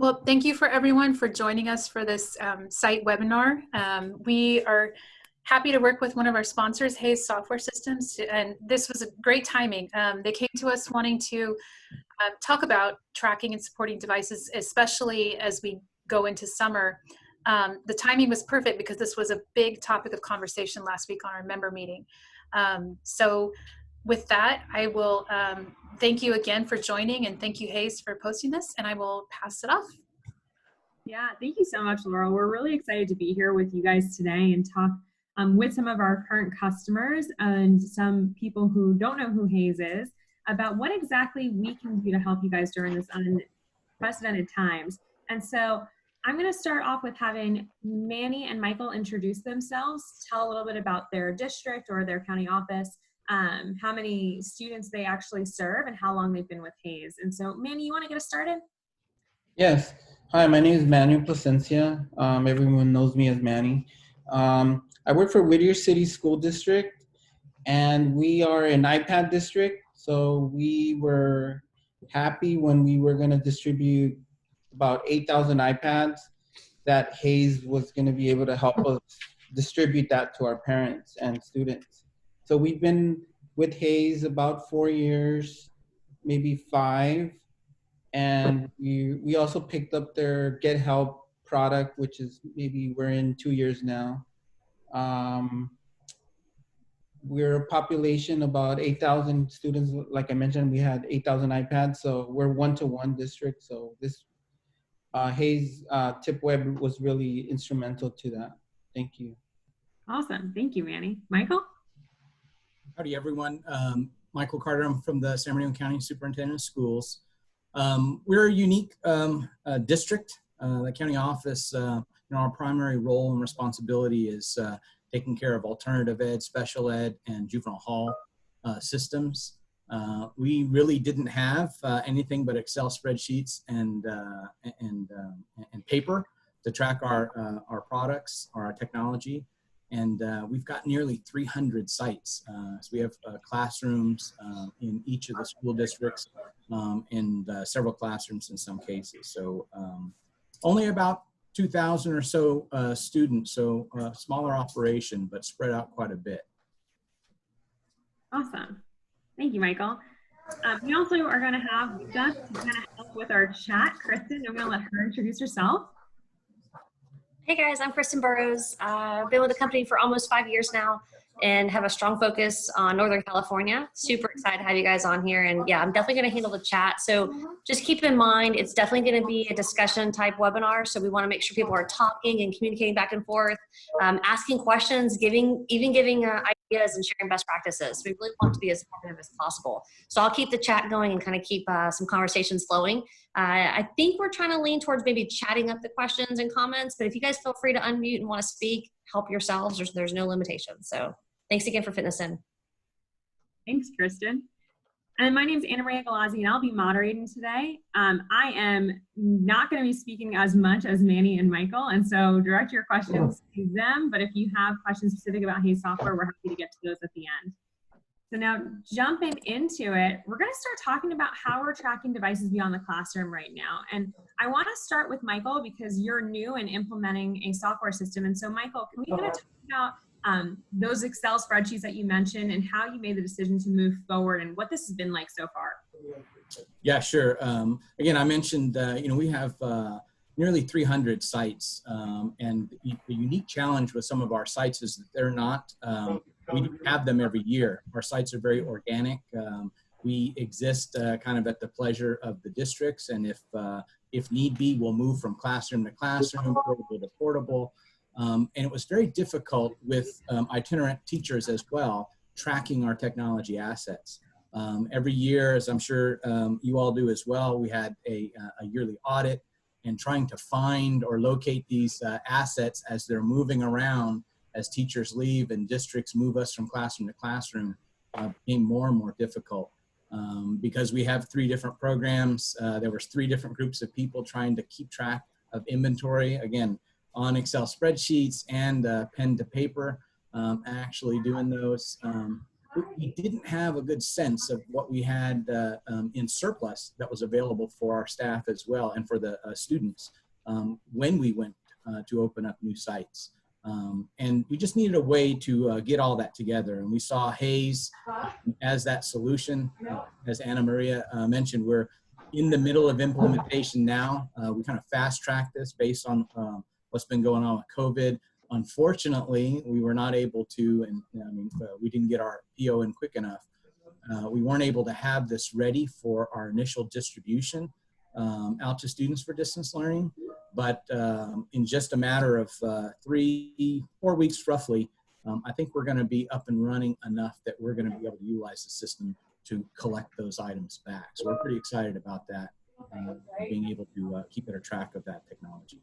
Well, thank you for everyone for joining us for this site webinar. We are happy to work with one of our sponsors, Hayes Software Systems, and this was a great timing. They came to us wanting to talk about tracking and supporting devices, especially as we go into summer. The timing was perfect because this was a big topic of conversation last week on our member meeting. So with that, I will thank you again for joining, and thank you, Hayes, for posting this, and I will pass it off. Yeah, thank you so much, Laurel. We're really excited to be here with you guys today and talk with some of our current customers and some people who don't know who Hayes is about what exactly we can do to help you guys during this unprecedented times. And so I'm going to start off with having Manny and Michael introduce themselves, tell a little bit about their district or their county office, how many students they actually serve, and how long they've been with Hayes. And so, Manny, you want to get us started? Yes. Hi, my name is Manuel Placencia. Everyone knows me as Manny. I work for Whittier City School District, and we are an iPad district. So we were happy when we were going to distribute about 8,000 iPads that Hayes was going to be able to help us distribute that to our parents and students. So we've been with Hayes about 4 years, maybe 5. And we also picked up their Get Help product, which is maybe we're in 2 years now. We're a population about 8,000 students. Like I mentioned, we had 8,000 iPads, so we're one-to-one district. So this Hayes Tipwebit was really instrumental to that. Thank you. Awesome. Thank you, Manny. Michael? Howdy, everyone. Michael Carter. I'm from the San Bernardino County Superintendent of Schools. We're a unique district. The county office, our primary role and responsibility is taking care of alternative ed, special ed, and juvenile hall systems. We really didn't have anything but Excel spreadsheets and paper to track our products or our technology. And we've got nearly 300 sites. So we have classrooms in each of the school districts and several classrooms in some cases. So only about 2,000 or so students, so a smaller operation, but spread out quite a bit. Awesome. Thank you, Michael. We also are going to have Gus kind of help with our chat. Kristen, I'm going to let her introduce herself. Hey guys, I'm Kristen Burrows. I've been with the company for almost 5 years now and have a strong focus on Northern California. Super excited to have you guys on here. And yeah, I'm definitely going to handle the chat. So just keep in mind, it's definitely going to be a discussion type webinar. So we want to make sure people are talking and communicating back and forth, asking questions, even giving ideas and sharing best practices. We really want to be as informative as possible. So I'll keep the chat going and kind of keep some conversations flowing. I think we're trying to lean towards maybe chatting up the questions and comments, but if you guys feel free to unmute and want to speak, help yourselves. There's no limitations. So thanks again for fitting us in. Thanks, Kristen. And my name is Anna Maria Galazzi, and I'll be moderating today. I am not going to be speaking as much as Manny and Michael, and so direct your questions to them. But if you have questions specific about Hayes software, we're happy to get to those at the end. So now jumping into it, we're going to start talking about how we're tracking devices beyond the classroom right now. And I want to start with Michael because you're new in implementing a software system. And so Michael, can we kind of talk about those Excel spreadsheets that you mentioned and how you made the decision to move forward and what this has been like so far? Yeah, sure. Again, I mentioned, we have nearly 300 sites. And the unique challenge with some of our sites is that they're not, we have them every year. Our sites are very organic. We exist kind of at the pleasure of the districts. And if need be, we'll move from classroom to classroom, portable to portable. And it was very difficult with itinerant teachers as well, tracking our technology assets. Every year, as I'm sure you all do as well, we had a yearly audit and trying to find or locate these assets as they're moving around as teachers leave and districts move us from classroom to classroom became more and more difficult because we have 3 different programs. There was 3 different groups of people trying to keep track of inventory, again, on Excel spreadsheets and pen to paper, actually doing those. we didn't have a good sense of what we had in surplus that was available for our staff as well and for the students when we went to open up new sites. And we just needed a way to get all that together. And we saw Hayes as that solution. As Anna Maria mentioned, we're in the middle of implementation now. We kind of fast-tracked this based on what's been going on with COVID. Unfortunately, we were not able to, and we didn't get our PO in quick enough. We weren't able to have this ready for our initial distribution out to students for distance learning. But in just a matter of 3-4 weeks roughly, I think we're going to be up and running enough that we're going to be able to utilize the system to collect those items back. So we're pretty excited about that, being able to keep better track of that technology.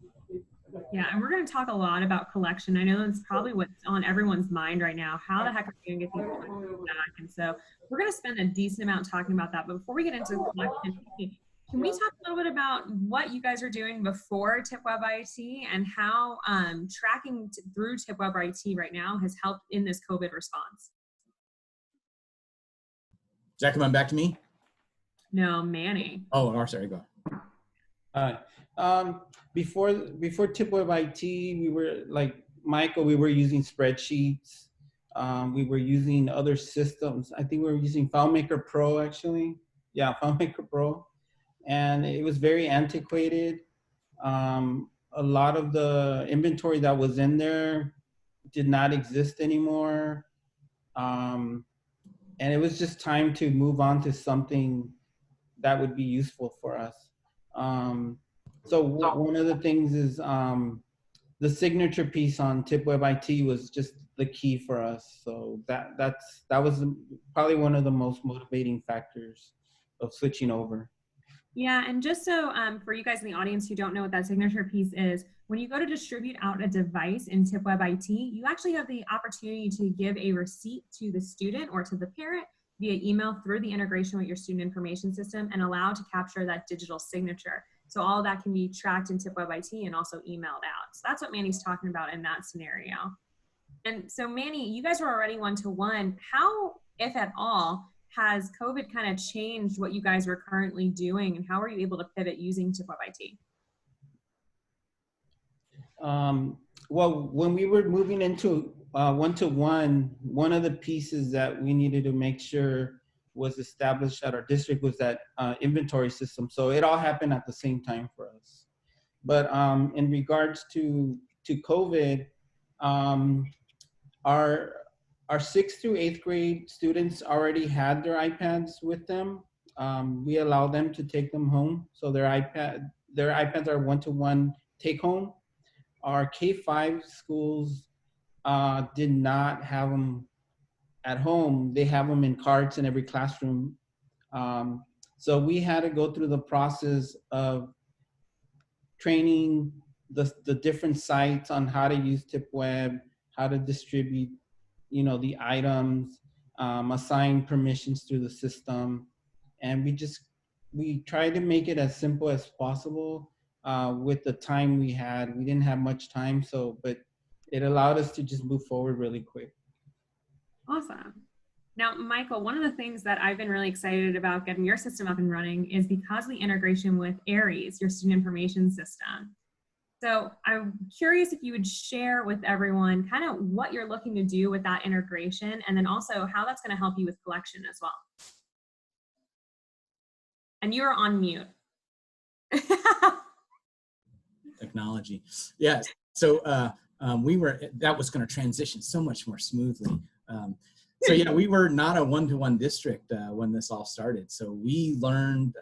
Yeah, and we're going to talk a lot about collection. I know that's probably what's on everyone's mind right now. How the heck are we going to get these collections back? And so we're going to spend a decent amount talking about that. But before we get into collection, can we talk a little bit about what you guys are doing before Tipweb IT and how tracking through Tipweb IT right now has helped in this COVID response? Is that coming back to me? No, Manny. Oh, sorry, go ahead. Before Tipweb IT, we were like Michael. We were using spreadsheets. We were using other systems. I think we were using FileMaker Pro actually. Yeah, FileMaker Pro, and it was very antiquated. A lot of the inventory that was in there did not exist anymore, and it was just time to move on to something that would be useful for us. So one of the things is the signature piece on Tipweb IT was just the key for us. So that was probably one of the most motivating factors of switching over. Yeah, and just so for you guys in the audience who don't know what that signature piece is, when you go to distribute out a device in Tipweb IT, you actually have the opportunity to give a receipt to the student or to the parent via email through the integration with your student information system and allow to capture that digital signature. So all of that can be tracked in Tipweb IT and also emailed out. So that's what Manny's talking about in that scenario. And so Manny, you guys were already one-to-one. How, if at all, has COVID kind of changed what you guys were currently doing and how are you able to pivot using Tipweb IT? Well, when we were moving into one-to-one, one of the pieces that we needed to make sure was established at our district was that inventory system. So it all happened at the same time for us. But in regards to COVID, our 6th through 8th grade students already had their iPads with them. We allow them to take them home. So their iPads are one-to-one take home. Our K-5 schools did not have them at home. They have them in carts in every classroom. So we had to go through the process of training the different sites on how to use Tipweb, how to distribute, the items, assign permissions through the system. And we tried to make it as simple as possible with the time we had. We didn't have much time, but it allowed us to just move forward really quick. Awesome. Now, Michael, one of the things that I've been really excited about getting your system up and running is because of the integration with Aries, your student information system. So I'm curious if you would share with everyone kind of what you're looking to do with that integration and then also how that's going to help you with collection as well. And you're on mute. Technology. Yes. So that was going to transition so much more smoothly. So yeah, we were not a one-to-one district when this all started. So we learned,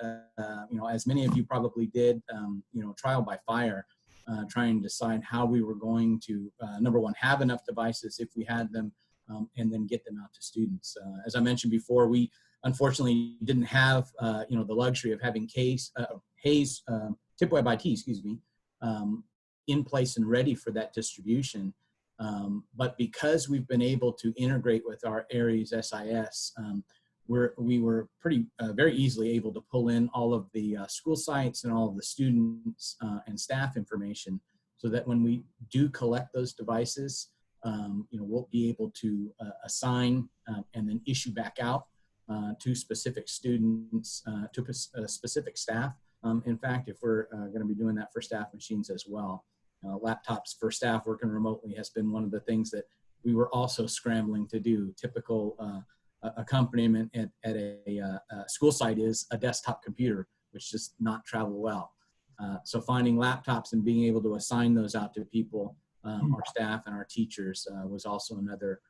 as many of you probably did, trial by fire, trying to decide how we were going to, number one, have enough devices if we had them, and then get them out to students. As I mentioned before, we unfortunately didn't have, the luxury of having Hayes Tipweb IT, in place and ready for that distribution. But because we've been able to integrate with our Aries SIS, we were very easily able to pull in all of the school sites and all of the students and staff information so that when we do collect those devices, we'll be able to assign and then issue back out to specific students, to specific staff. In fact, if we're going to be doing that for staff machines as well. Laptops for staff working remotely has been one of the things that we were also scrambling to do. Typical accompaniment at a school site is a desktop computer, which does not travel well. So finding laptops and being able to assign those out to people, our staff and our teachers, was also another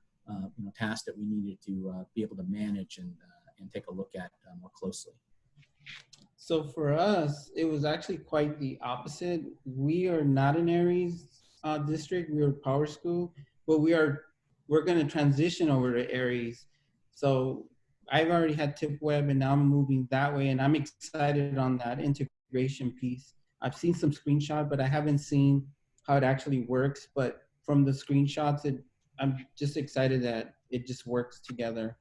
task that we needed to be able to manage and take a look at more closely. So for us, it was actually quite the opposite. We are not an Aries district. We are Power School, but we're going to transition over to Aries. So I've already had Tipweb, and now I'm moving that way, and I'm excited on that integration piece. I've seen some screenshots, but I haven't seen how it actually works. But from the screenshots, I'm just excited that it just works together.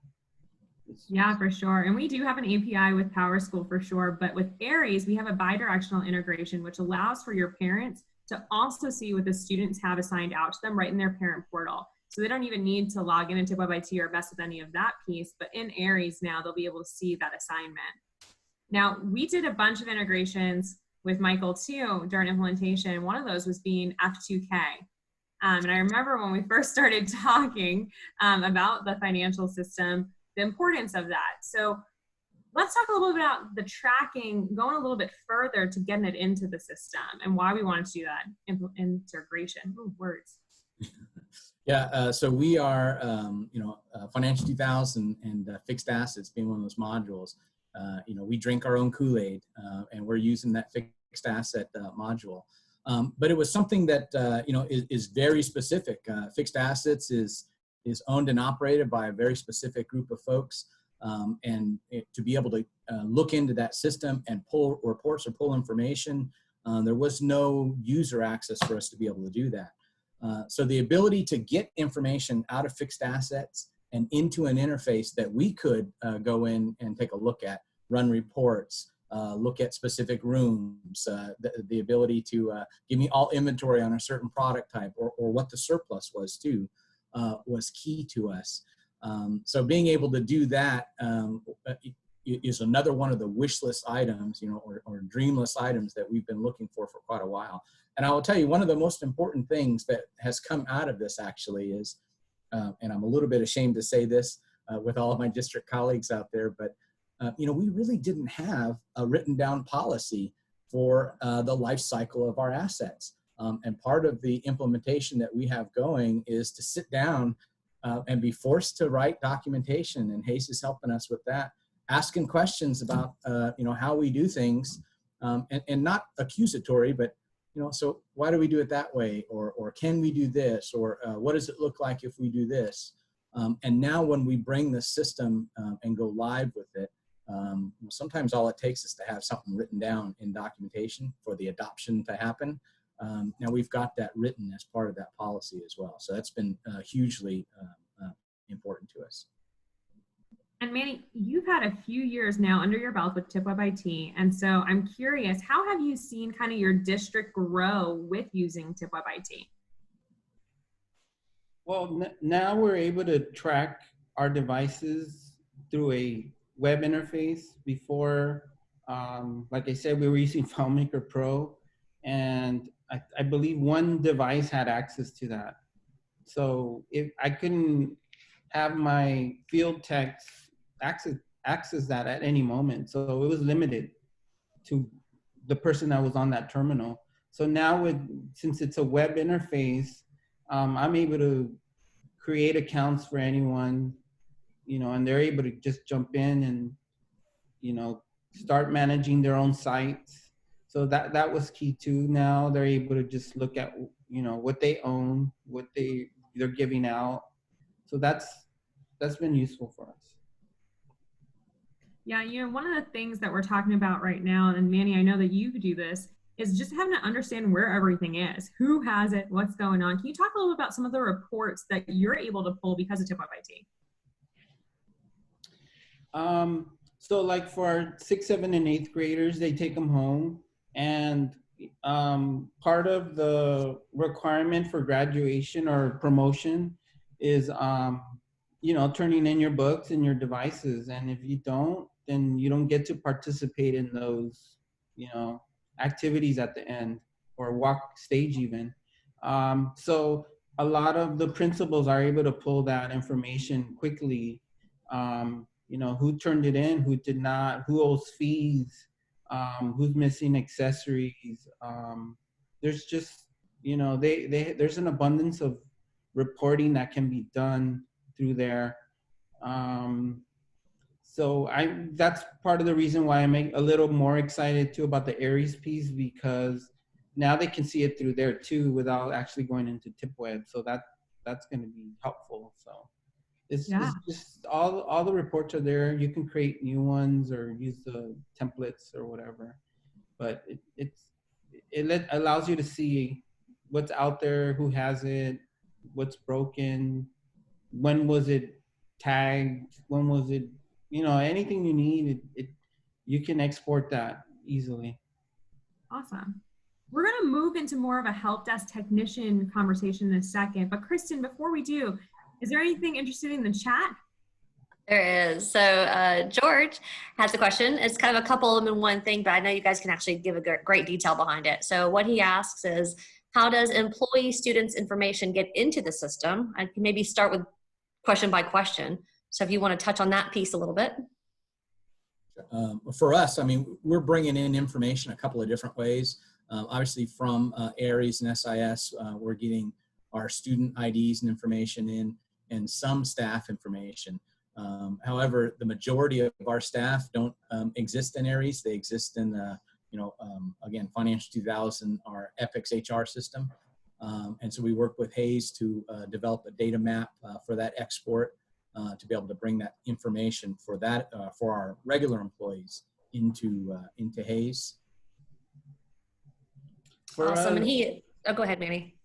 Yeah, for sure. And we do have an API with Power School for sure, but with Aries, we have a bidirectional integration, which allows for your parents to also see what the students have assigned out to them right in their parent portal. So they don't even need to log into Tipwebit or mess with any of that piece, but in Aries now, they'll be able to see that assignment. Now, we did a bunch of integrations with Michael too during implementation. One of those was being F2K. And I remember when we first started talking about the financial system, the importance of that. So let's talk a little bit about the tracking, going a little bit further to getting it into the system and why we wanted to do that integration. Ooh, words. Yeah, so we are, Financial 2000 and fixed assets being one of those modules. We drink our own Kool-Aid, and we're using that fixed asset module. But it was something that is very specific. Fixed assets is owned and operated by a very specific group of folks, to be able to look into that system and pull reports or pull information, there was no user access for us to be able to do that. So the ability to get information out of fixed assets and into an interface that we could go in and take a look at, run reports, look at specific rooms, the ability to give me all inventory on a certain product type or what the surplus was too, was key to us. So being able to do that is another one of the wish list items, or dream list items that we've been looking for quite a while. And I will tell you, one of the most important things that has come out of this actually is, and I'm a little bit ashamed to say this with all of my district colleagues out there, but we really didn't have a written down policy for the life cycle of our assets. And part of the implementation that we have going is to sit down and be forced to write documentation, and Hayes is helping us with that, asking questions about how we do things, and not accusatory, but so why do we do it that way, or can we do this, or what does it look like if we do this? And now when we bring the system and go live with it, sometimes all it takes is to have something written down in documentation for the adoption to happen. Now we've got that written as part of that policy as well. So that's been hugely important to us. And Manny, you've had a few years now under your belt with Tipwebit. And so I'm curious, how have you seen kind of your district grow with using Tipwebit? Well, now we're able to track our devices through a web interface. Before, like I said, we were using FileMaker Pro, and I believe one device had access to that. So if I couldn't have my field techs access that at any moment, so it was limited to the person that was on that terminal. So now since it's a web interface, I'm able to create accounts for anyone, and they're able to just jump in and, start managing their own sites. So that was key too. Now they're able to just look at, what they own, what they're giving out. So that's been useful for us. Yeah, one of the things that we're talking about right now, and Manny, I know that you do this, is just having to understand where everything is, who has it, what's going on. Can you talk a little about some of the reports that you're able to pull because of Tipwebit? So like for our 6th, 7th, and 8th graders, they take them home, and part of the requirement for graduation or promotion is turning in your books and your devices. And if you don't, then you don't get to participate in those, activities at the end or walk stage even. So a lot of the principals are able to pull that information quickly. Who turned it in, who did not, who owes fees, who's missing accessories. There's just, there's an abundance of reporting that can be done through there. So that's part of the reason why I'm a little more excited too about the Aries piece, because now they can see it through there too without actually going into Tipweb. So that's going to be helpful. So it's just all the reports are there. You can create new ones or use the templates or whatever, but it allows you to see what's out there, who has it, what's broken, when was it tagged, when was it, anything you need, you can export that easily. Awesome. We're going to move into more of a help desk technician conversation in a second, but Kristen, before we do, is there anything interesting in the chat? There is. So George has a question. It's kind of a couple of them in one thing, but I know you guys can actually give a great detail behind it. So what he asks is, how does employee students' information get into the system? I can maybe start with question by question. So if you want to touch on that piece a little bit. For us, we're bringing in information a couple of different ways. Obviously from Aries and SIS, we're getting our student IDs and information in, and some staff information. However, the majority of our staff don't exist in Aries. They exist in, again, Financial 2000, our Epic's HR system. And so we work with Hayes to develop a data map for that export to be able to bring that information for that for our regular employees into Hayes. Awesome. And go ahead, Manny.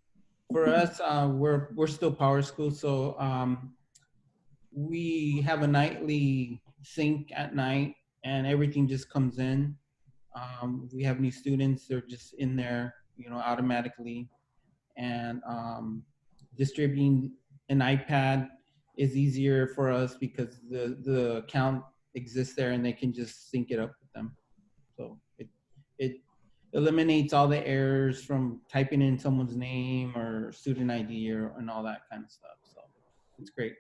For us, we're still Power School, so we have a nightly sync at night, and everything just comes in. We have new students; they're just in there, automatically, and distributing an iPad is easier for us because the account exists there, and they can just sync it up with them. So it eliminates all the errors from typing in someone's name or student ID and all that kind of stuff. So it's great.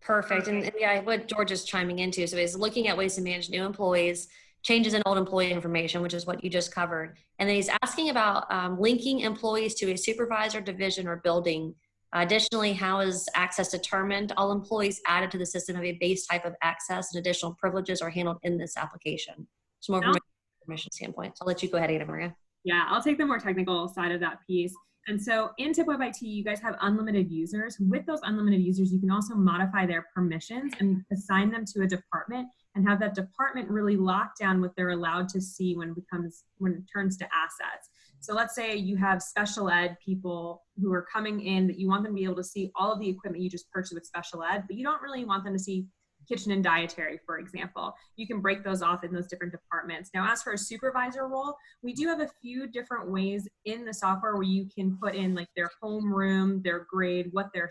Perfect. And yeah, what George is chiming into, so he's looking at ways to manage new employees, changes in old employee information, which is what you just covered. And then he's asking about linking employees to a supervisor, division, or building. Additionally, how is access determined? All employees added to the system have a base type of access, and additional privileges are handled in this application. So more from a permission standpoint. So I'll let you go ahead, Anna Maria. Yeah, I'll take the more technical side of that piece. And so in Tipweb IT, you guys have unlimited users. With those unlimited users, you can also modify their permissions and assign them to a department and have that department really lock down what they're allowed to see when it turns to assets. So let's say you have special ed people who are coming in that you want them to be able to see all of the equipment you just purchased with special ed, but you don't really want them to see kitchen and dietary, for example. You can break those off in those different departments. Now, as for a supervisor role, we do have a few different ways in the software where you can put in like their homeroom, their grade, what their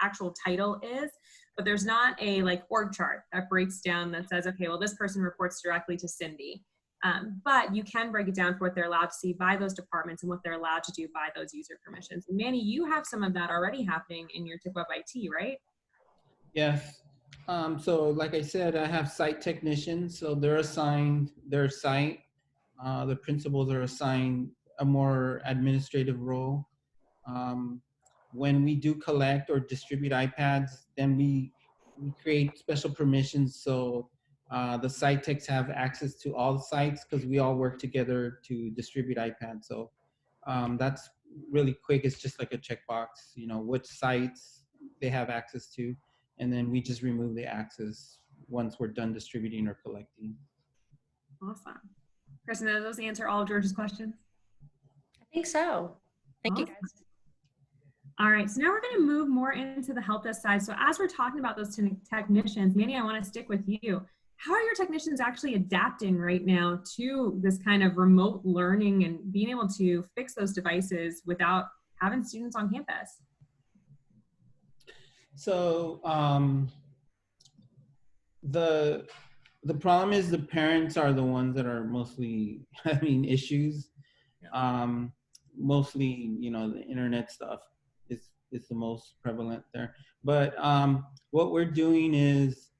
actual title is, but there's not a like org chart that breaks down that says, okay, well, this person reports directly to Cindy. But you can break it down for what they're allowed to see by those departments and what they're allowed to do by those user permissions. And Manny, you have some of that already happening in your Tipweb IT, right? Yes. So like I said, I have site technicians, so they're assigned their site. The principals are assigned a more administrative role. When we do collect or distribute iPads, then we create special permissions so the site techs have access to all the sites because we all work together to distribute iPads. So that's really quick. It's just like a checkbox, which sites they have access to. And then we just remove the access once we're done distributing or collecting. Awesome. Kristen, did those answer all of George's questions? I think so. Thank you, guys. All right, so now we're going to move more into the help desk side. So as we're talking about those technicians, Manny, I want to stick with you. How are your technicians actually adapting right now to this kind of remote learning and being able to fix those devices without having students on campus? So the problem is the parents are the ones that are mostly having issues. Mostly, the internet stuff is the most prevalent there. But what we're doing is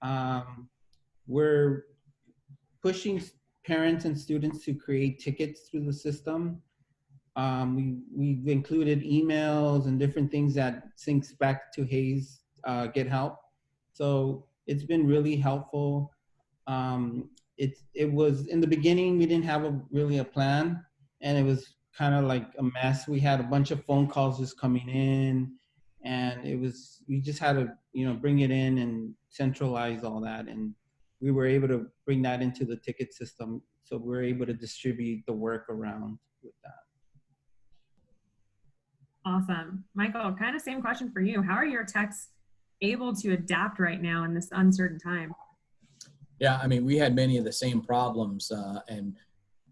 we're pushing parents and students to create tickets through the system. We've included emails and different things that syncs back to Hayes Get Help. So it's been really helpful. It was in the beginning, we didn't have really a plan, and it was kind of like a mess. We had a bunch of phone calls just coming in, and we just had to bring it in and centralize all that, and we were able to bring that into the ticket system, so we're able to distribute the work around with that. Awesome. Michael, kind of same question for you. How are your techs able to adapt right now in this uncertain time? Yeah, I mean, we had many of the same problems,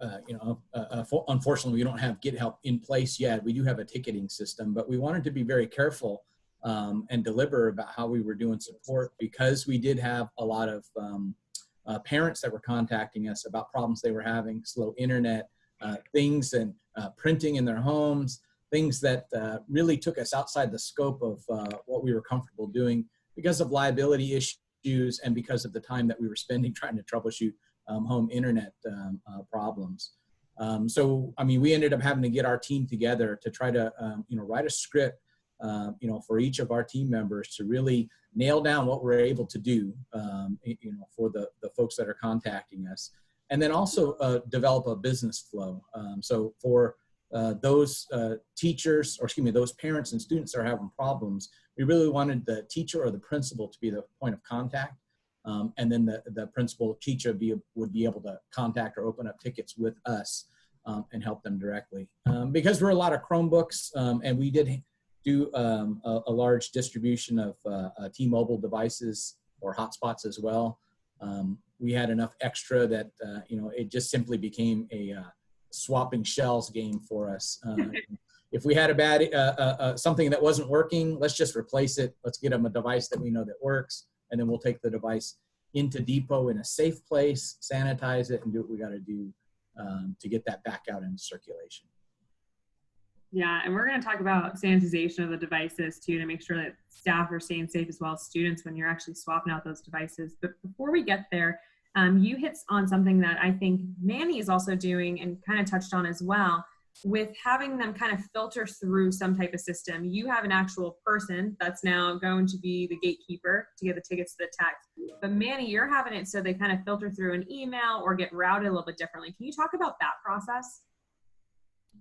unfortunately, we don't have Get Help in place yet. We do have a ticketing system, but we wanted to be very careful and deliberate about how we were doing support, because we did have a lot of parents that were contacting us about problems they were having, slow internet, things and printing in their homes, things that really took us outside the scope of what we were comfortable doing because of liability issues and because of the time that we were spending trying to troubleshoot home internet problems. So, I mean, we ended up having to get our team together to try to, write a script, for each of our team members to really nail down what we're able to do, for the folks that are contacting us. And then also develop a business flow. So for those teachers, or excuse me, those parents and students that are having problems, we really wanted the teacher or the principal to be the point of contact. And then the principal teacher would be able to contact or open up tickets with us and help them directly. Because we're a lot of Chromebooks, and we did do a large distribution of T-Mobile devices or hotspots as well. We had enough extra that, it just simply became a swapping shells game for us. If we had a bad, something that wasn't working, let's just replace it. Let's get them a device that we know that works. And then we'll take the device into depot in a safe place, sanitize it, and do what we got to do to get that back out into circulation. Yeah, and we're going to talk about sanitization of the devices too, to make sure that staff are staying safe as well as students when you're actually swapping out those devices. But before we get there, you hit on something that I think Manny is also doing and kind of touched on as well, with having them kind of filter through some type of system. You have an actual person that's now going to be the gatekeeper to get the tickets to the text. But Manny, you're having it so they kind of filter through an email or get routed a little bit differently. Can you talk about that process?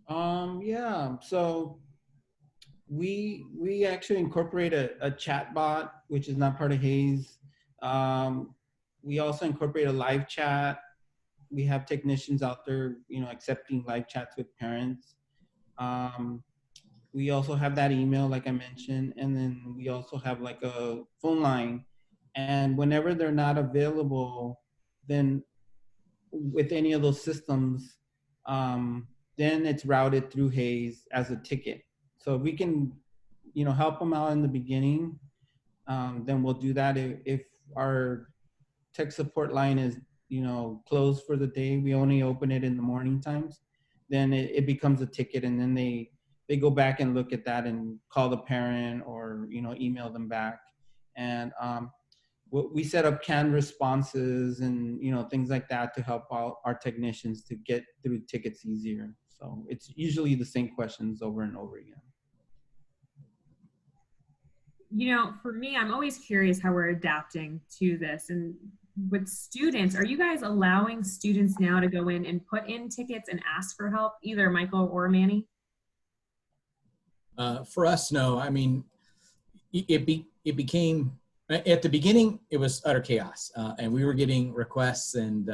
Yeah, so we actually incorporate a chat bot, which is not part of Hayes. We also incorporate a live chat. We have technicians out there, accepting live chats with parents. We also have that email, like I mentioned, and then we also have like a phone line. And whenever they're not available, then with any of those systems, then it's routed through Hayes as a ticket. So if we can, help them out in the beginning, then we'll do that. If our tech support line is, closed for the day, we only open it in the morning times, then it becomes a ticket, and then they go back and look at that and call the parent or, email them back. And we set up canned responses and, things like that to help out our technicians to get through tickets easier. So it's usually the same questions over and over again. For me, I'm always curious how we're adapting to this. And with students, are you guys allowing students now to go in and put in tickets and ask for help, either Michael or Manny? For us, no. I mean, it became, at the beginning, it was utter chaos, and we were getting requests and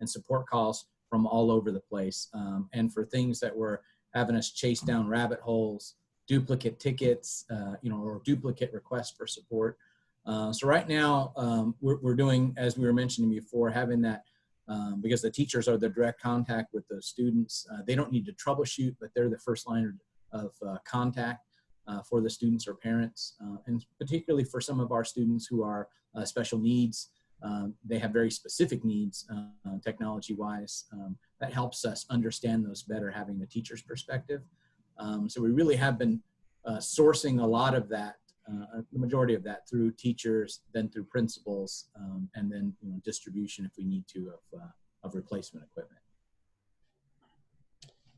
support calls from all over the place, and for things that were having us chase down rabbit holes, duplicate tickets, or duplicate requests for support. So right now, we're doing, as we were mentioning before, having that, because the teachers are the direct contact with the students. They don't need to troubleshoot, but they're the first line of contact. for the students or parents, and particularly for some of our students who are special needs. They have very specific needs technology-wise. That helps us understand those better, having the teacher's perspective. So we really have been sourcing a lot of that, the majority of that through teachers, then through principals, and then distribution if we need to of replacement equipment.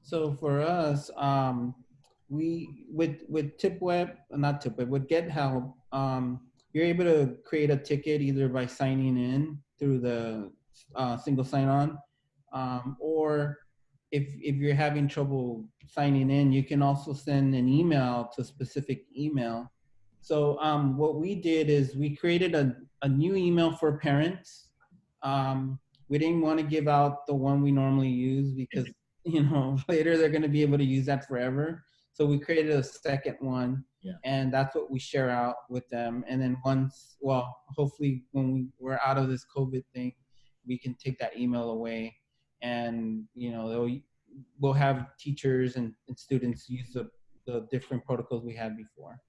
So for us, we with Tipweb, with Get Help, you're able to create a ticket either by signing in through the single sign-on, or if you're having trouble signing in, you can also send an email to a specific email. So what we did is we created a new email for parents. We didn't want to give out the one we normally use because later they're going to be able to use that forever. So we created a second one, and that's what we share out with them. And then hopefully when we're out of this COVID thing, we can take that email away, and we'll have teachers and students use the different protocols we had before.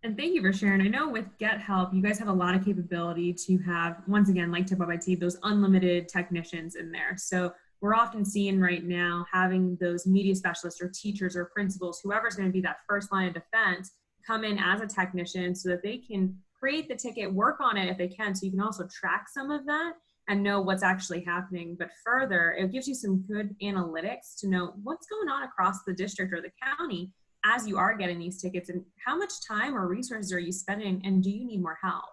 And thank you for sharing. I know with Get Help, you guys have a lot of capability to have, once again, like Tipwebit, those unlimited technicians in there. So we're often seeing right now having those media specialists or teachers or principals, whoever's going to be that first line of defense, come in as a technician so that they can create the ticket, work on it if they can, so you can also track some of that and know what's actually happening. But further, it gives you some good analytics to know what's going on across the district or the county as you are getting these tickets, and how much time or resources are you spending, and do you need more help?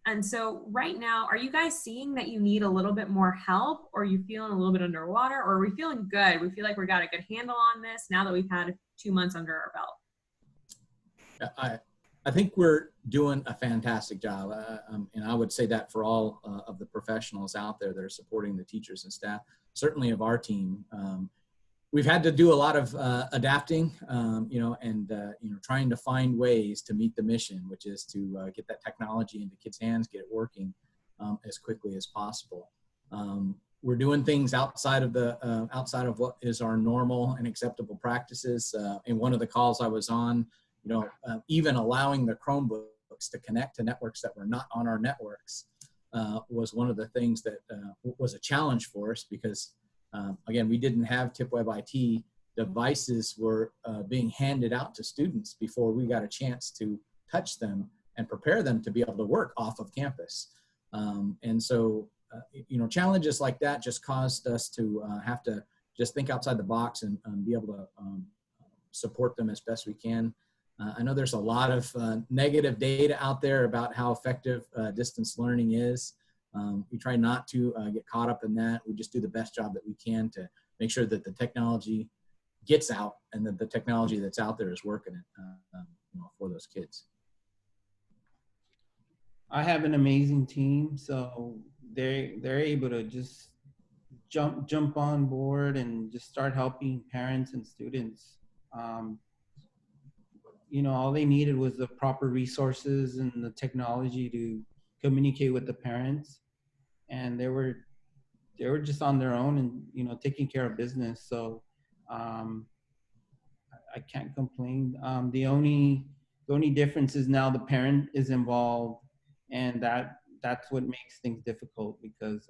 And so right now, are you guys seeing that you need a little bit more help, or are you feeling a little bit underwater, or are we feeling good? We feel like we got a good handle on this now that we've had 2 months under our belt. I think we're doing a fantastic job, and I would say that for all of the professionals out there that are supporting the teachers and staff, certainly of our team. We've had to do a lot of adapting, and trying to find ways to meet the mission, which is to get that technology into kids' hands, get it working as quickly as possible. We're doing things outside of what is our normal and acceptable practices. In one of the calls I was on, even allowing the Chromebooks to connect to networks that were not on our networks was one of the things that was a challenge for us, because again, we didn't have Tipwebit. Devices were being handed out to students before we got a chance to touch them and prepare them to be able to work off of campus. And so, challenges like that just caused us to have to just think outside the box and be able to support them as best we can. I know there's a lot of negative data out there about how effective distance learning is. We try not to get caught up in that. We just do the best job that we can to make sure that the technology gets out and that the technology that's out there is working for those kids. I have an amazing team, so they're able to just jump on board and just start helping parents and students. All they needed was the proper resources and the technology to communicate with the parents, and they were just on their own and taking care of business. So I can't complain. The only difference is now the parent is involved, and that's what makes things difficult, because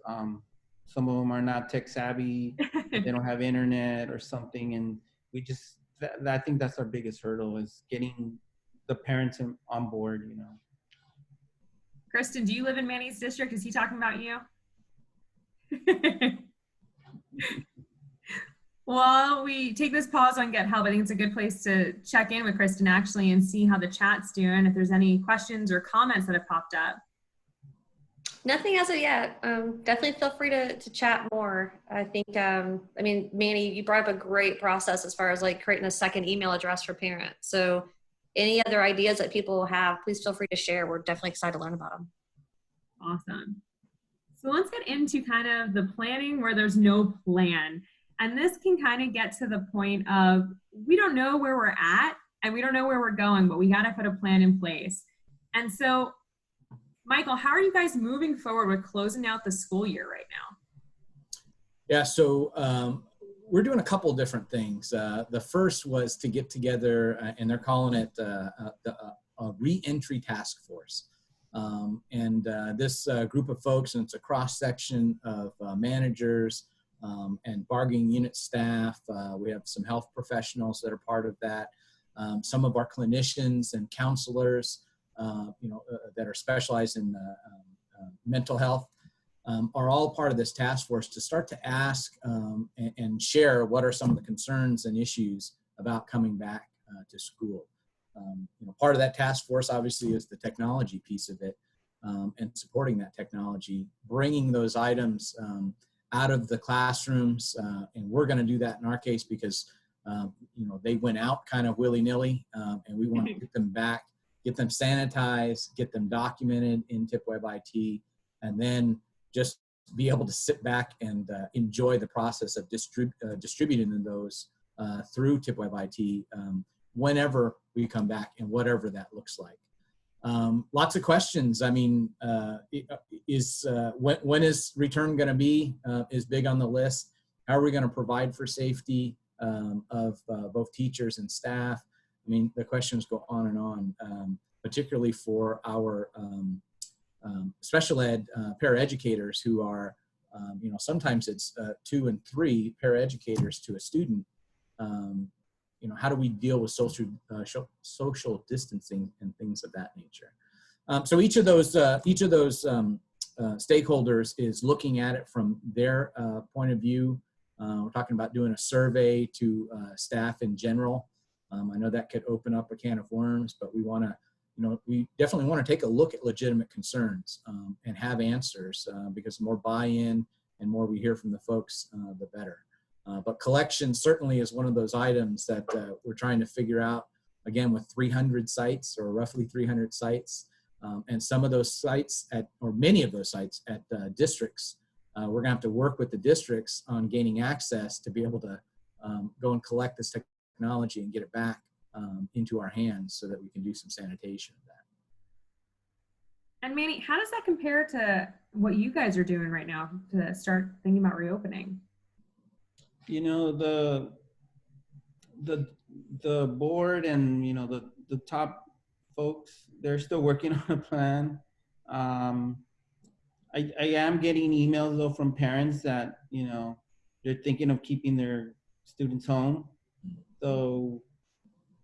some of them are not tech savvy, they don't have internet or something, and I think that's our biggest hurdle, is getting the parents on board. Kristen, do you live in Manny's district? Is he talking about you? Well, we take this pause on Get Help. I think it's a good place to check in with Kristen actually and see how the chat's doing, if there's any questions or comments that have popped up. Nothing as of yet. Definitely feel free to chat more. I think, Manny, you brought up a great process as far as like creating a second email address for parents. So any other ideas that people have, please feel free to share. We're definitely excited to learn about them. Awesome. So let's get into kind of the planning where there's no plan. And this can kind of get to the point of, we don't know where we're at and we don't know where we're going, but we got to put a plan in place. And so, Michael, how are you guys moving forward with closing out the school year right now? Yeah, so we're doing a couple of different things. The first was to get together, and they're calling it a Reentry Task Force. This group of folks, and it's a cross-section of managers and bargaining unit staff. We have some health professionals that are part of that. Some of our clinicians and counselors, that are specialized in mental health, are all part of this task force to start to ask and share what are some of the concerns and issues about coming back to school. Part of that task force obviously is the technology piece of it, and supporting that technology, bringing those items out of the classrooms, and we're going to do that in our case because they went out kind of willy-nilly, and we want to get them back, get them sanitized, get them documented in Tipweb IT, and then just be able to sit back and enjoy the process of distributing those through Tipweb IT whenever we come back and whatever that looks like. Lots of questions. I mean, when is return going to be is big on the list. How are we going to provide for safety of both teachers and staff? I mean, the questions go on and on, particularly for our special ed paraeducators who are, sometimes it's 2 and 3 paraeducators to a student. How do we deal with social distancing and things of that nature? So each of those stakeholders is looking at it from their point of view. We're talking about doing a survey to staff in general. I know that could open up a can of worms, but we want to, we definitely want to take a look at legitimate concerns and have answers, because the more buy-in and more we hear from the folks, the better. But collection certainly is one of those items that we're trying to figure out, again, with 300 sites or roughly 300 sites. And some of those sites or many of those sites at districts, we're gonna have to work with the districts on gaining access to be able to go and collect this technology and get it back into our hands so that we can do some sanitation of that. And Manny, how does that compare to what you guys are doing right now to start thinking about reopening? The board and the top folks, they're still working on a plan. I am getting emails though from parents that they're thinking of keeping their students home. So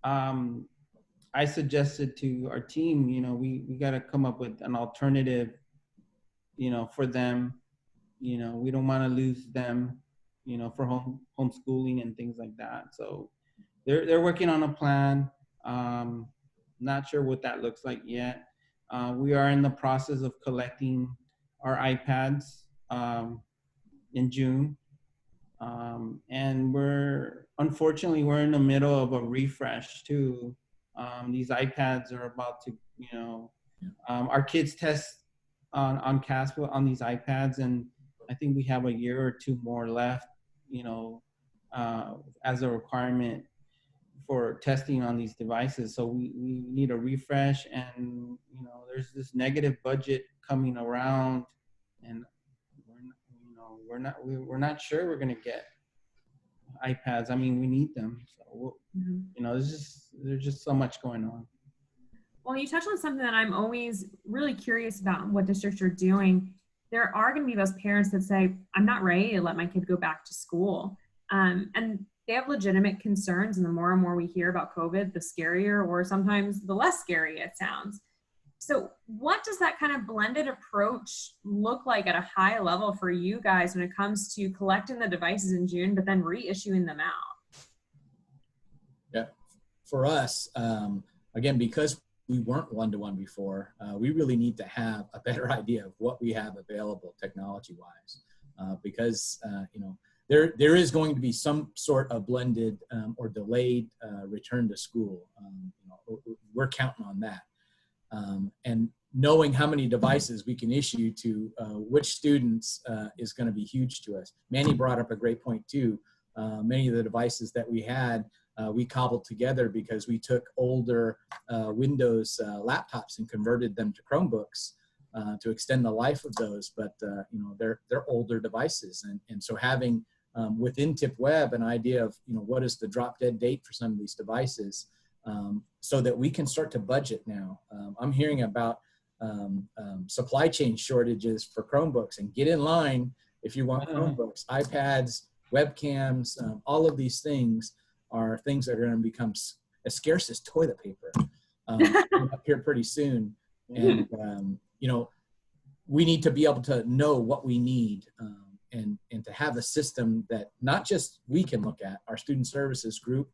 I suggested to our team, we got to come up with an alternative, for them. We don't want to lose them, for homeschooling and things like that. So they're working on a plan. Not sure what that looks like yet. We are in the process of collecting our iPads in June. And unfortunately, we're in the middle of a refresh too. These iPads are about to, our kids test on CASPA on these iPads, and I think we have a year or 2 more left, as a requirement for testing on these devices. So we need a refresh, and there's this negative budget coming around, and we're not sure we're going to get iPads. I mean, we need them. So there's just so much going on. Well, you touched on something that I'm always really curious about what districts are doing. There are going to be those parents that say, I'm not ready to let my kid go back to school. And they have legitimate concerns. And the more and more we hear about COVID, the scarier, or sometimes the less scary it sounds. So what does that kind of blended approach look like at a high level for you guys when it comes to collecting the devices in June, but then reissuing them out? Yeah, for us, again, because we weren't one-to-one before, we really need to have a better idea of what we have available technology-wise, because there is going to be some sort of blended or delayed return to school. We're counting on that. And knowing how many devices we can issue to which students is going to be huge to us. Manny brought up a great point too. Many of the devices that we had, we cobbled together because we took older Windows laptops and converted them to Chromebooks to extend the life of those. But they're older devices, and so having within Tipweb an idea of, what is the drop dead date for some of these devices, so that we can start to budget now. I'm hearing about supply chain shortages for Chromebooks, and get in line if you want Chromebooks, iPads, webcams, all of these things are things that are going to become as scarce as toilet paper up here pretty soon. And, we need to be able to know what we need, and to have a system that not just we can look at, our student services group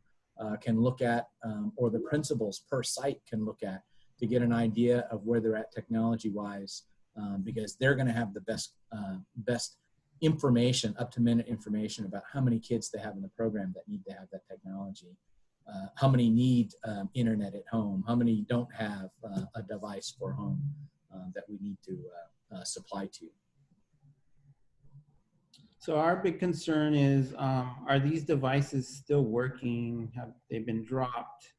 can look at, or the principals per site can look at, to get an idea of where they're at technology-wise, because they're going to have the best information, up-to-minute information about how many kids they have in the program that need to have that technology, how many need internet at home, how many don't have a device for home that we need to supply to. So our big concern is, are these devices still working? Have they been dropped?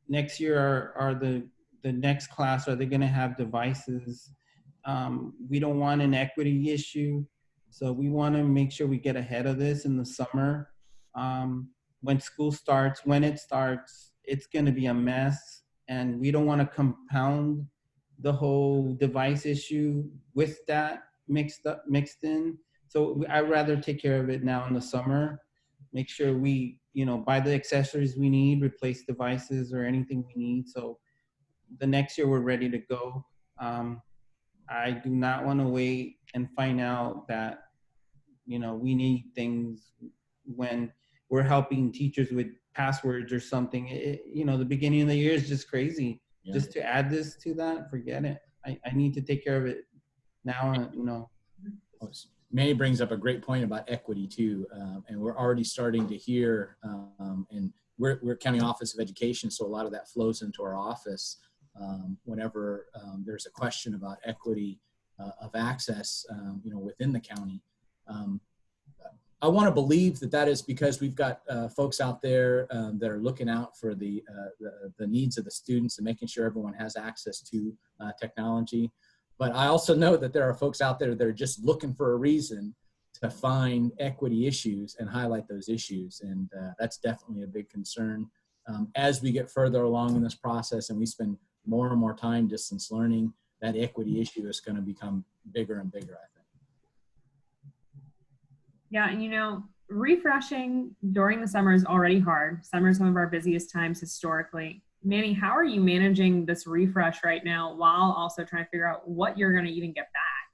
Next year, are the next class, are they going to have devices? We don't want an equity issue, so we want to make sure we get ahead of this in the summer. When school starts, it's going to be a mess, and we don't want to compound the whole device issue with that mixed in. So I'd rather take care of it now in the summer, make sure we, buy the accessories we need, replace devices or anything we need. So the next year we're ready to go. I do not want to wait and find out that, we need things when we're helping teachers with passwords or something. The beginning of the year is just crazy. Yeah. Just to add this to that, forget it. I need to take care of it now, Manny brings up a great point about equity too, and we're already starting to hear, and we're County Office of Education, so a lot of that flows into our office whenever there's a question about equity of access, within the county. I want to believe that is because we've got folks out there that are looking out for the needs of the students and making sure everyone has access to technology. But I also know that there are folks out there that are just looking for a reason to find equity issues and highlight those issues. And that's definitely a big concern. As we get further along in this process and we spend more and more time distance learning, that equity issue is going to become bigger and bigger, I think. Yeah, and refreshing during the summer is already hard. Summer is one of our busiest times historically. Manny, how are you managing this refresh right now while also trying to figure out what you're going to even get back?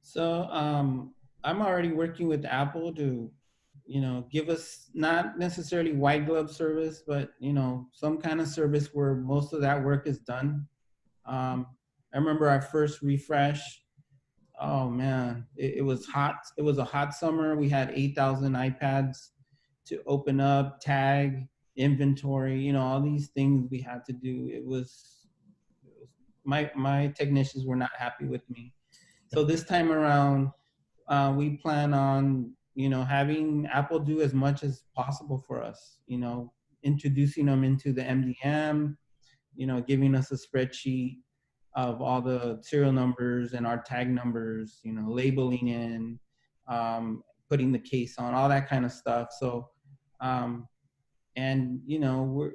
So I'm already working with Apple to, give us not necessarily white glove service, but, some kind of service where most of that work is done. I remember our first refresh. Oh man, it was hot. It was a hot summer. We had 8,000 iPads to open up, tag, inventory, all these things we had to do. It was my technicians were not happy with me. So this time around, we plan on, having Apple do as much as possible for us, introducing them into the MDM, giving us a spreadsheet of all the serial numbers and our tag numbers, labeling in, putting the case on, all that kind of stuff. So, and we're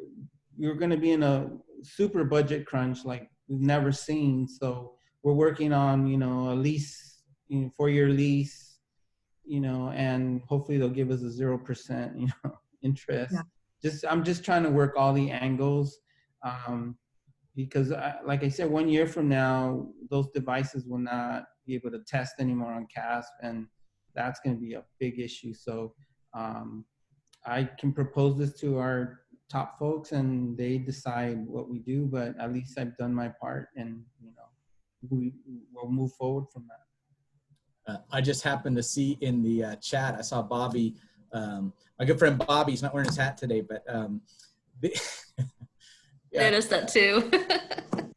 going to be in a super budget crunch like we've never seen. So we're working on, a lease, 4-year lease, and hopefully they'll give us a 0%, interest. Yeah. I'm just trying to work all the angles. Because like I said, 1 year from now, those devices will not be able to test anymore on CASP, and that's going to be a big issue. So I can propose this to our top folks, and they decide what we do. But at least I've done my part, and we'll move forward from that. I just happened to see in the chat, I saw Bobby, my good friend Bobby. He's not wearing his hat today, but. Yeah. Noticed that too.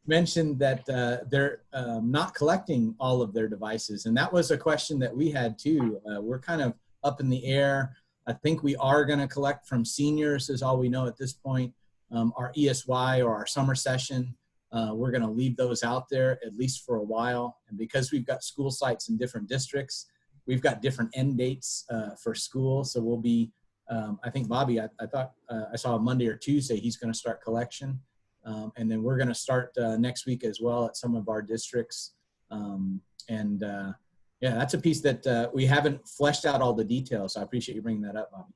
Mentioned that they're not collecting all of their devices. And that was a question that we had too. We're kind of up in the air. I think we are going to collect from seniors is all we know at this point. Our ESY or our summer session, we're going to leave those out there at least for a while. And because we've got school sites in different districts, we've got different end dates for school. So we'll be, I think Bobby, I thought I saw Monday or Tuesday, he's going to start collection. And then we're going to start next week as well at some of our districts. Yeah, that's a piece that we haven't fleshed out all the details. So I appreciate you bringing that up, Bobby.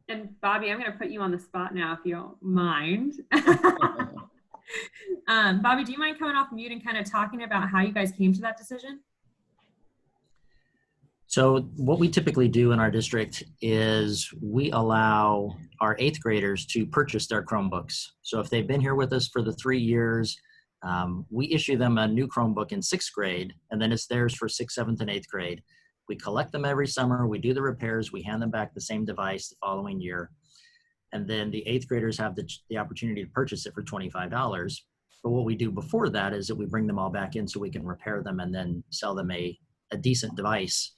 And Bobby, I'm going to put you on the spot now, if you don't mind. Bobby, do you mind coming off mute and kind of talking about how you guys came to that decision? So what we typically do in our district is we allow our 8th graders to purchase their Chromebooks. So if they've been here with us for the 3 years, we issue them a new Chromebook in 6th grade, and then it's theirs for 6th, 7th, and 8th grade. We collect them every summer, we do the repairs, we hand them back the same device the following year. And then the 8th graders have the opportunity to purchase it for $25. But what we do before that is that we bring them all back in so we can repair them and then sell them a decent device.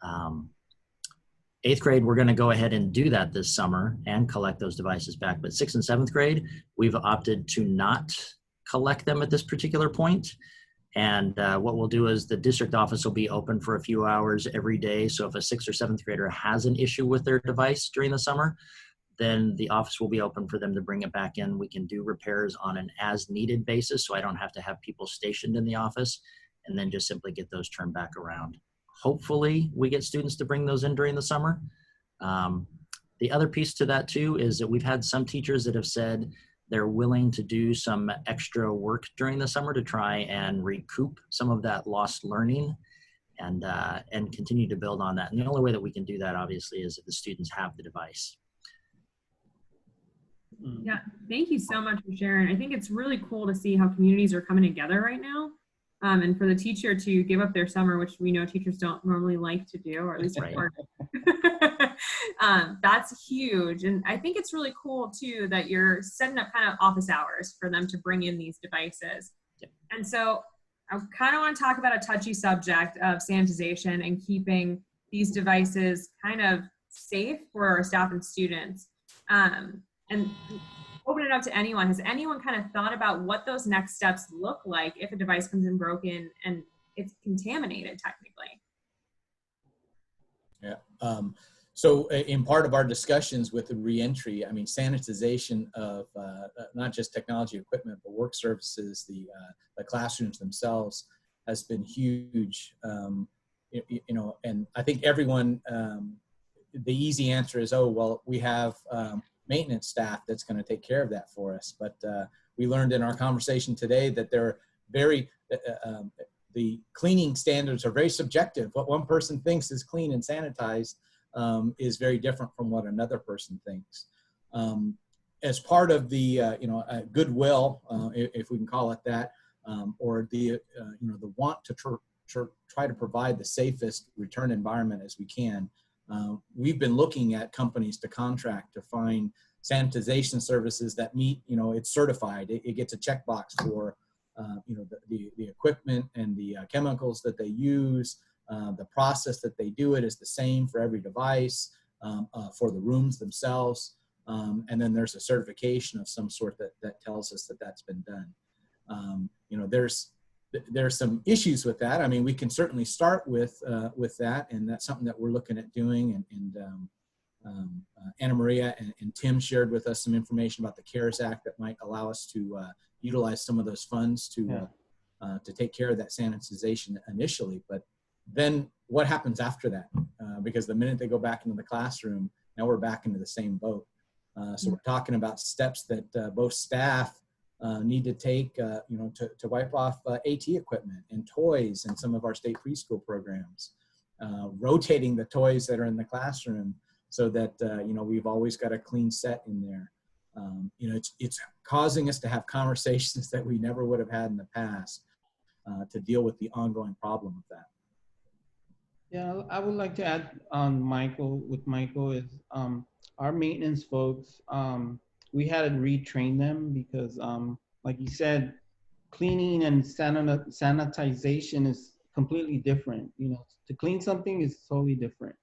8th grade, we're going to go ahead and do that this summer and collect those devices back. But 6th and 7th grade, we've opted to not collect them at this particular point. And what we'll do is the district office will be open for a few hours every day. So if a 6th or 7th grader has an issue with their device during the summer, then the office will be open for them to bring it back in. We can do repairs on an as needed basis, so I don't have to have people stationed in the office, and then just simply get those turned back around. Hopefully we get students to bring those in during the summer. The other piece to that too is that we've had some teachers that have said they're willing to do some extra work during the summer to try and recoup some of that lost learning and continue to build on that. And the only way that we can do that obviously is if the students have the device. Yeah, thank you so much for sharing. I think it's really cool to see how communities are coming together right now. And for the teacher to give up their summer, which we know teachers don't normally like to do, or at least right. That's huge. And I think it's really cool too that you're setting up kind of office hours for them to bring in these devices. Yep. And so I kind of want to talk about a touchy subject of sanitization and keeping these devices kind of safe for our staff and students. And open it up to anyone. Has anyone kind of thought about what those next steps look like if a device comes in broken and it's contaminated technically? Yeah. So in part of our discussions with the reentry, I mean, sanitization of not just technology equipment, but work surfaces, the classrooms themselves has been huge. You know, and I think everyone, the easy answer is, oh, well, we have maintenance staff that's going to take care of that for us. But we learned in our conversation today that they're very, the cleaning standards are very subjective. What one person thinks is clean and sanitized is very different from what another person thinks. As part of the, you know, goodwill, if we can call it that, or the, you know, the want to try to provide the safest return environment as we can, we've been looking at companies to contract to find sanitization services that meet, you know, it's certified. It gets a checkbox for, you know, the equipment and the chemicals that they use. The process that they do it is the same for every device, for the rooms themselves. And then there's a certification of some sort that tells us that that's been done. You know, there's some issues with that. I mean, we can certainly start with that, and that's something that we're looking at doing. And Anna Maria and Tim shared with us some information about the CARES Act that might allow us to utilize some of those funds to take care of that sanitization initially. But then what happens after that? Because the minute they go back into the classroom, now we're back into the same boat. So we're talking about steps that both staff need to take, you know, to wipe off AT equipment and toys in some of our state preschool programs, rotating the toys that are in the classroom so that, you know, we've always got a clean set in there. You know, it's causing us to have conversations that we never would have had in the past to deal with the ongoing problem of that. Yeah, I would like to add on Michael is our maintenance folks, we had to retrain them because like you said, cleaning and sanitization is completely different. You know, to clean something is totally different,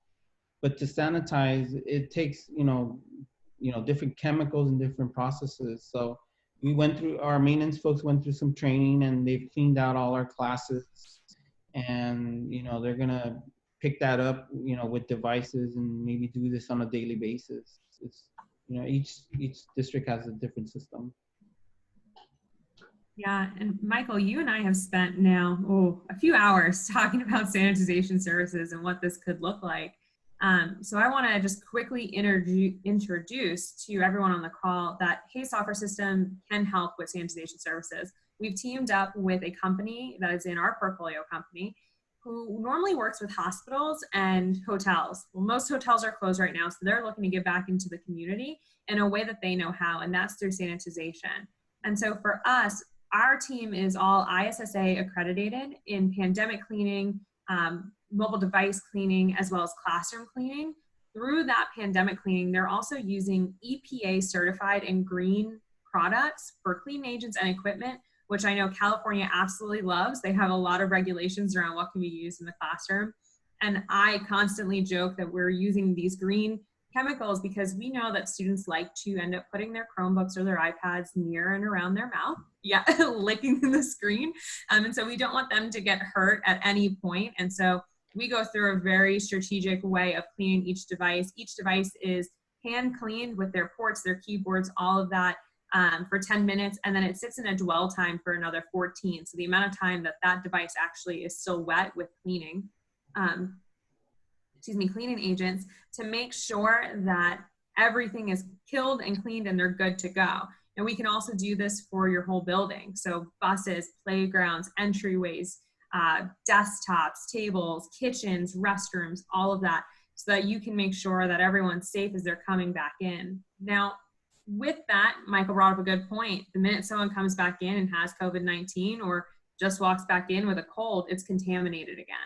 but to sanitize, it takes, you know, different chemicals and different processes. So we went through, our maintenance folks went through some training and they've cleaned out all our classes, and, you know, they're gonna pick that up, with devices and maybe do this on a daily basis. It's, each district has a different system. Yeah, and Michael, you and I have spent now a few hours talking about sanitization services and what this could look like. So I want to just quickly introduce to everyone on the call that Hayes Software System can help with sanitization services. We've teamed up with a company that is in our portfolio company who normally works with hospitals and hotels. Well, most hotels are closed right now, so they're looking to get back into the community in a way that they know how, and that's through sanitization. And so for us, our team is all ISSA accredited in pandemic cleaning, mobile device cleaning, as well as classroom cleaning. Through that pandemic cleaning, they're also using EPA certified and green products for clean agents and equipment, which I know California absolutely loves. They have a lot of regulations around what can be used in the classroom. And I constantly joke that we're using these green chemicals because we know that students like to end up putting their Chromebooks or their iPads near and around their mouth, licking the screen. And so we don't want them to get hurt at any point. And so we go through a very strategic way of cleaning each device. Each device is hand cleaned with their ports, their keyboards, all of that for 10 minutes. And then it sits in a dwell time for another 14. So the amount of time that that device actually is still wet with cleaning, cleaning agents, to make sure that everything is killed and cleaned and they're good to go. And we can also do this for your whole building. So buses, playgrounds, entryways, desktops, tables, kitchens, restrooms, all of that, so that you can make sure that everyone's safe as they're coming back in. Now, with that, Michael brought up a good point. The minute someone comes back in and has COVID-19 or just walks back in with a cold, it's contaminated again.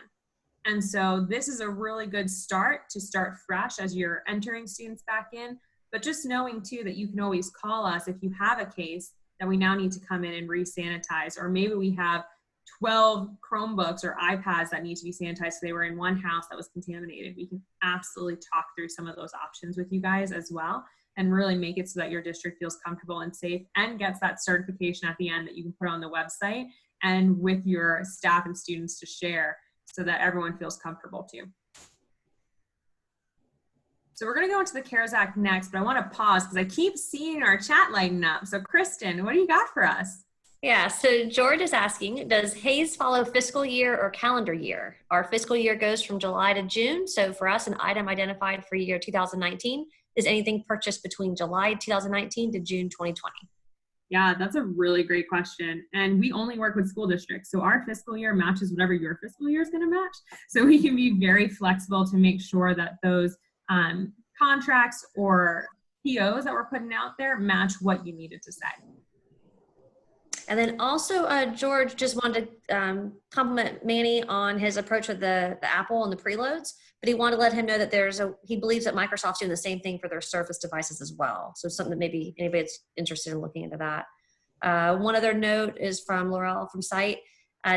And so this is a really good start to start fresh as you're entering students back in, but just knowing too that you can always call us if you have a case that we now need to come in and re-sanitize, or maybe we have 12 Chromebooks or iPads that need to be sanitized because they were in one house that was contaminated. We can absolutely talk through some of those options with you guys as well and really make it so that your district feels comfortable and safe and gets that certification at the end that you can put on the website and with your staff and students to share, so that everyone feels comfortable too. So we're gonna go into the CARES Act next, but I wanna pause because I keep seeing our chat lighting up. So Kristen, what do you got for us? Yeah, so George is asking, does Hayes follow fiscal year or calendar year? Our fiscal year goes from July to June. So for us, an item identified for year 2019 is anything purchased between July 2019 to June 2020. Yeah, that's a really great question. And we only work with school districts. So our fiscal year matches whatever your fiscal year is going to match. So we can be very flexible to make sure that those contracts or POs that we're putting out there match what you needed to say. And then also, George just wanted to compliment Manny on his approach with the Apple and the preloads, but he wanted to let him know that he believes that Microsoft's doing the same thing for their Surface devices as well. So something that maybe anybody's interested in looking into that. One other note is from Laurel from Site.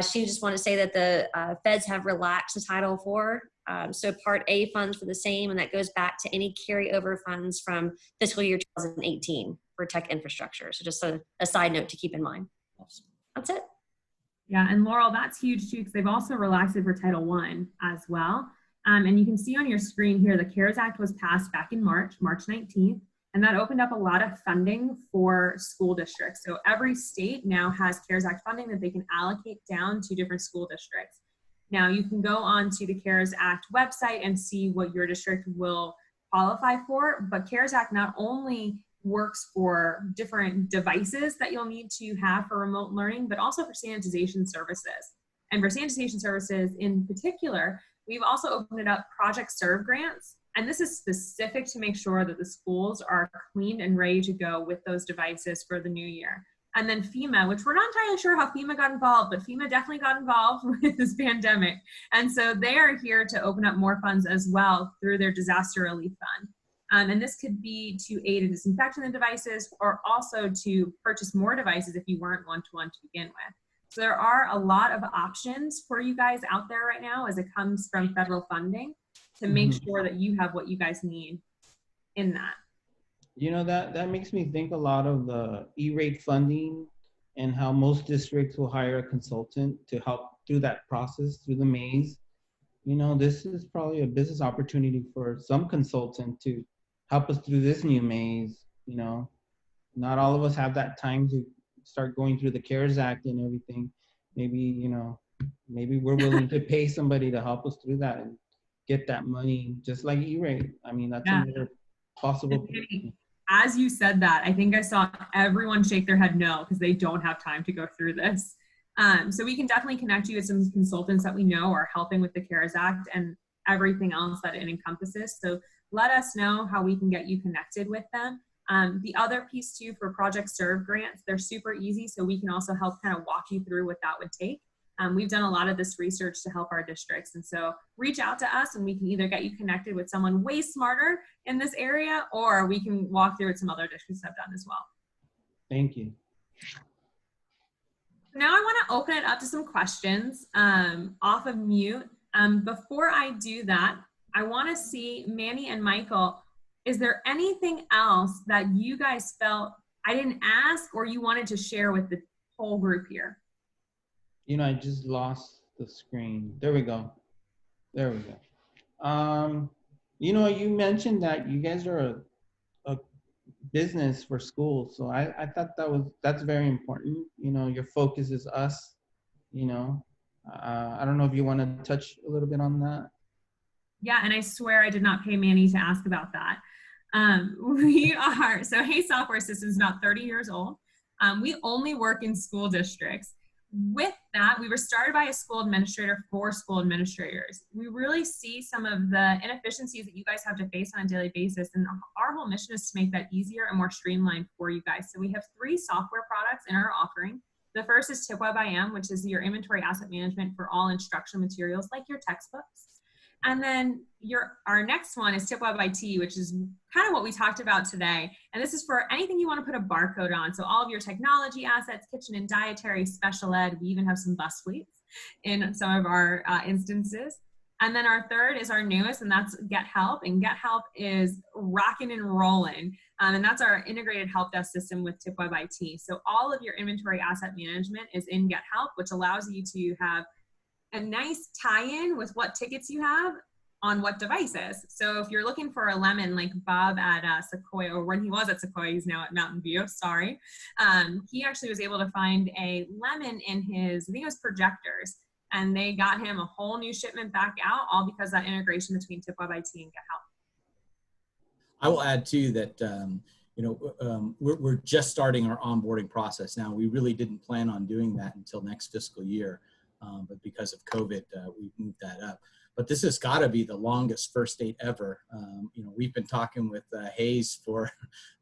She just wanted to say that the feds have relaxed the Title IV. So Part A funds for the same, and that goes back to any carryover funds from fiscal year 2018 for tech infrastructure. So just a side note to keep in mind. That's it. Yeah, and Laurel, that's huge too, because they've also relaxed it for Title I as well. And you can see on your screen here, the CARES Act was passed back in March 19th, and that opened up a lot of funding for school districts. So every state now has CARES Act funding that they can allocate down to different school districts. Now you can go on to the CARES Act website and see what your district will qualify for, but CARES Act not only works for different devices that you'll need to have for remote learning, but also for sanitization services. And for sanitization services in particular, we've also opened it up Project Serve grants. And this is specific to make sure that the schools are cleaned and ready to go with those devices for the new year. And then FEMA, which we're not entirely sure how FEMA got involved, but FEMA definitely got involved with this pandemic. And so they are here to open up more funds as well through their disaster relief fund. And this could be to aid in disinfecting the devices, or also to purchase more devices if you weren't one-to-one to begin with. So there are a lot of options for you guys out there right now as it comes from federal funding to make sure that you have what you guys need in that. You know, that makes me think a lot of the E-rate funding and how most districts will hire a consultant to help through that process, through the maze. this is probably a business opportunity for some consultant to help us through this new maze. Not all of us have that time to start going through the CARES Act and everything. Maybe, maybe we're willing to pay somebody to help us through that and get that money, just like E-rate. I mean, that's another possible. As you said that, I think I saw everyone shake their head no, because they don't have time to go through this. So we can definitely connect you with some consultants that we know are helping with the CARES Act and everything else that it encompasses. So let us know how we can get you connected with them. The other piece too, for Project Serve grants, they're super easy. So we can also help kind of walk you through what that would take. We've done a lot of this research to help our districts. And so reach out to us and we can either get you connected with someone way smarter in this area, or we can walk through what some other districts have done as well. Thank you. Now I want to open it up to some questions off of mute. Before I do that, I want to see Manny and Michael, is there anything else that you guys felt I didn't ask or you wanted to share with the whole group here? I just lost the screen. There we go. There we go. You mentioned that you guys are a business for schools. So I thought that's very important. Your focus is us, I don't know if you want to touch a little bit on that. Yeah, and I swear I did not pay Manny to ask about that. So Hayes Software Systems is about 30 years old. We only work in school districts. With that, we were started by a school administrator for school administrators. We really see some of the inefficiencies that you guys have to face on a daily basis, and our whole mission is to make that easier and more streamlined for you guys. So we have 3 software products in our offering. The first is Tipwebit, which is your inventory asset management for all instruction materials like your textbooks. And then our next one is Tipwebit, which is kind of what we talked about today. And this is for anything you want to put a barcode on. So all of your technology assets, kitchen and dietary, special ed. We even have some bus fleets in some of our instances. And then our third is our newest, and that's Get Help. And Get Help is rocking and rolling. And that's our integrated help desk system with Tipwebit. So all of your inventory asset management is in Get Help, which allows you to have a nice tie-in with what tickets you have on what devices. So if you're looking for a lemon like Bob at Sequoia, or when he was at Sequoia, he's now at Mountain View, sorry. He actually was able to find a lemon in his, I think it was projectors, and they got him a whole new shipment back out, all because of that integration between Tipwebit and Get Help. I will add too that we're just starting our onboarding process now. We really didn't plan on doing that until next fiscal year. But because of COVID, we've moved that up. But this has got to be the longest first date ever. We've been talking with Hayes for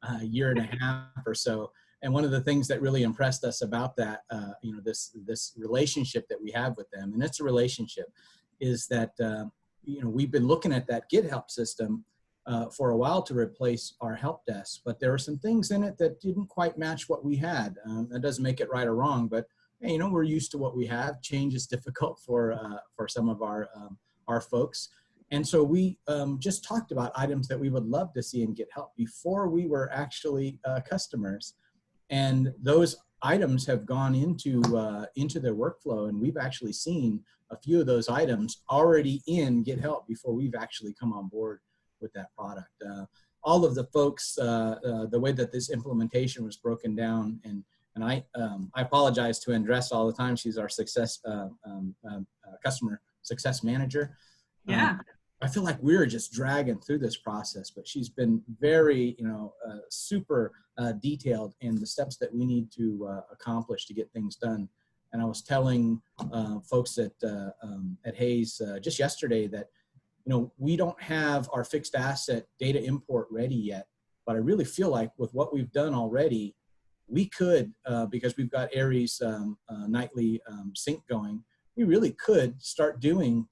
a year and a half or so. And one of the things that really impressed us about that, this relationship that we have with them, and it's a relationship, is that, we've been looking at that Get Help system for a while to replace our help desk. But there are some things in it that didn't quite match what we had. That doesn't make it right or wrong, but we're used to what we have. Change is difficult for some of our folks. And so we just talked about items that we would love to see in Get Help before we were actually customers. And those items have gone into their workflow. And we've actually seen a few of those items already in Get Help before we've actually come on board with that product. All of the folks, the way that this implementation was broken down, and I apologize to Andressa all the time. She's our customer success manager. Yeah. I feel like we're just dragging through this process, but she's been very, super detailed in the steps that we need to accomplish to get things done. And I was telling folks at Hayes just yesterday that, we don't have our fixed asset data import ready yet, but I really feel like with what we've done already, we could, because we've got Aries nightly sync going, we really could start doing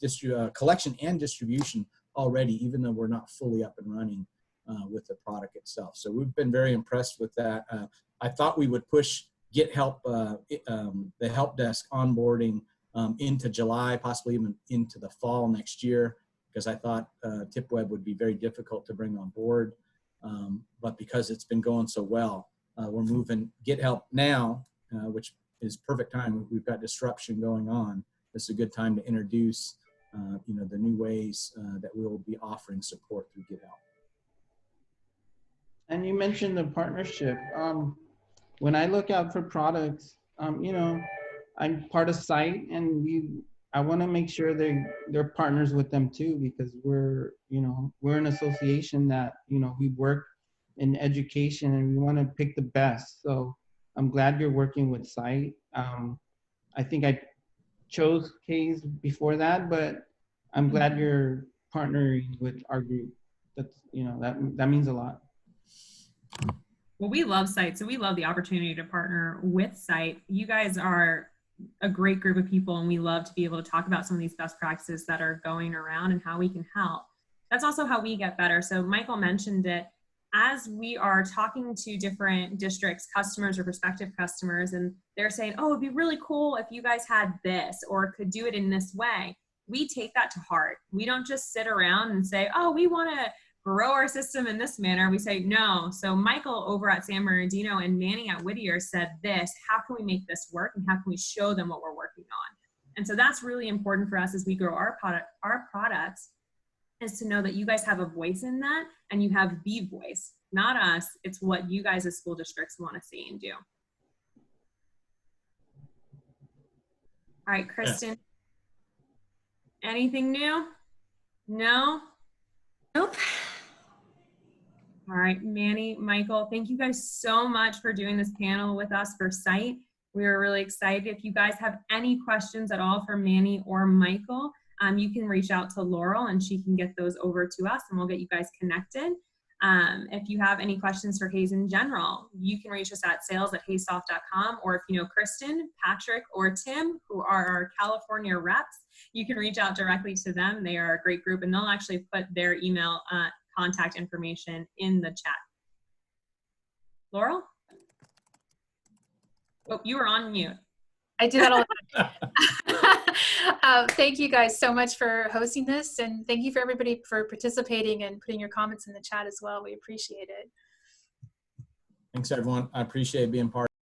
collection and distribution already, even though we're not fully up and running with the product itself. So we've been very impressed with that. I thought we would push Get Help, the help desk onboarding into July, possibly even into the fall next year, because I thought Tipweb would be very difficult to bring on board. But because it's been going so well, we're moving Get Help now, which is perfect time. We've got disruption going on. This is a good time to introduce you know, the new ways that we'll be offering support through Get Help. And you mentioned the partnership. When I look out for products, you know, I'm part of Site, and I want to make sure they're partners with them too, because we're an association that, you know, we work in education and we want to pick the best. So I'm glad you're working with Site. I think I chose K's before that, but I'm glad you're partnering with our group. That's, you know, that means a lot. Well, we love Site, so we love the opportunity to partner with Site. You guys are a great group of people, and we love to be able to talk about some of these best practices that are going around and how we can help. That's also how we get better. So Michael mentioned it. As we are talking to different districts, customers or prospective customers, and they're saying, oh, it'd be really cool if you guys had this or could do it in this way, we take that to heart. We don't just sit around and say, oh, we want to grow our system in this manner. We say, no. So Michael over at San Bernardino and Manny at Whittier said this, how can we make this work, and how can we show them what we're working on? And so that's really important for us as we grow our products, is to know that you guys have a voice in that, and you have the voice, not us. It's what you guys as school districts want to see and do. All right, Kristen, anything new? No? Nope. All right, Manny, Michael, thank you guys so much for doing this panel with us for Site. We are really excited. If you guys have any questions at all for Manny or Michael, you can reach out to Laurel and she can get those over to us, and we'll get you guys connected. If you have any questions for Hayes in general, you can reach us at sales@hayessoft.com, or if you know Kristen, Patrick, or Tim, who are our California reps, you can reach out directly to them. They are a great group, and they'll actually put their email contact information in the chat. Laurel? Oh, you were on mute. I do that all the time. Thank you guys so much for hosting this, and thank you for everybody for participating and putting your comments in the chat as well. We appreciate it. Thanks, everyone. I appreciate being part